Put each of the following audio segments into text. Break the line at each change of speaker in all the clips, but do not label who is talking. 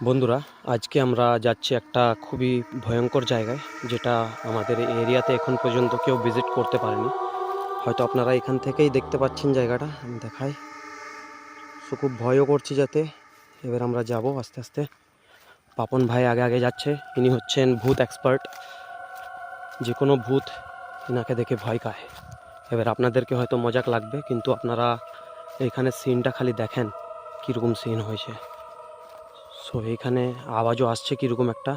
বন্ধুরা, আজকে আমরা যাচ্ছি একটা খুবই ভয়ঙ্কর জায়গায়, যেটা আমাদের এই এরিয়াতে এখন পর্যন্ত কেউ ভিজিট করতে পারেনি। হয়তো আপনারা এখান থেকেই দেখতে পাচ্ছেন জায়গাটা, আমি দেখাই। সো খুব ভয়ও করছি যাতে। এবার আমরা যাব আস্তে আস্তে। পাপন ভাই আগে আগে যাচ্ছে, ইনি হচ্ছেন ভূত এক্সপার্ট। যে কোনো ভূত ইনাকে দেখে ভয় পায়। এবার আপনাদেরকে হয়তো মজাক লাগবে, কিন্তু আপনারা এখানে সিনটা খালি দেখেন কীরকম সিন হয়েছে। সো এইখানে আওয়াজও আসছে কীরকম একটা।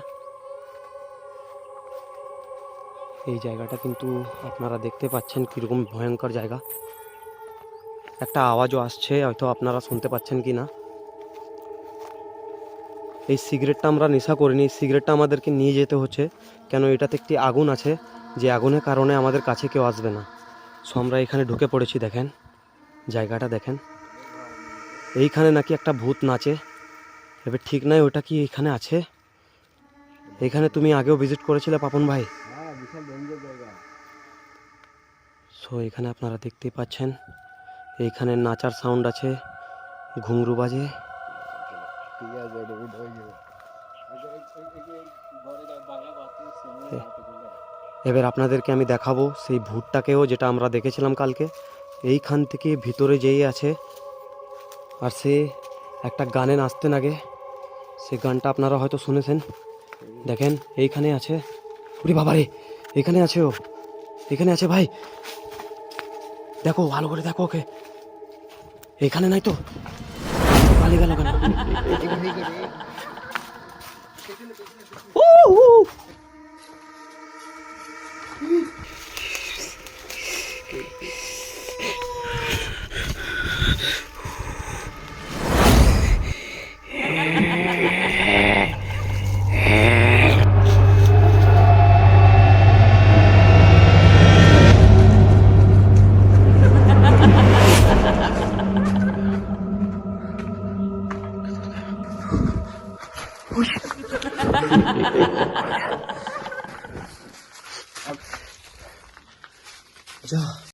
এই জায়গাটা কিন্তু আপনারা দেখতে পাচ্ছেন কীরকম ভয়ঙ্কর জায়গা। একটা আওয়াজও আসছে, হয়তো আপনারা শুনতে পাচ্ছেন কি না। এই সিগারেটটা আমরা নেশা করিনি, সিগারেটটা আমাদেরকে নিয়ে যেতে হচ্ছে, কেন এটাতে একটি আগুন আছে, যে আগুনের কারণে আমাদের কাছে কেউ আসবে না। সো আমরা এখানে ঢুকে পড়েছি, দেখেন জায়গাটা দেখেন। এইখানে নাকি একটা ভূত নাচে। এবার ঠিক নাই ওটা কি এখানে আছে। এখানে তুমি আগেও ভিজিট করেছিলে পাপন ভাই? সো এখানে আপনারা দেখতেই পাচ্ছেন, এইখানে নাচার সাউন্ড আছে, ঘুংরু বাজে। এবার আপনাদেরকে আমি দেখাবো সেই ভূতটাকেও, যেটা আমরা দেখেছিলাম কালকে। এইখান থেকে ভিতরে যেই আছে, আর সে একটা গানে নাচতে লাগে। সে গানটা আপনারা হয়তো শুনেছেন। দেখেন এইখানে আছে। ওরে বাবারে, এখানে আছে ও, এখানে আছে ভাই। দেখো ভালো করে দেখো ওকে। এখানে নাই তো, পালিয়ে গেল কেন? যা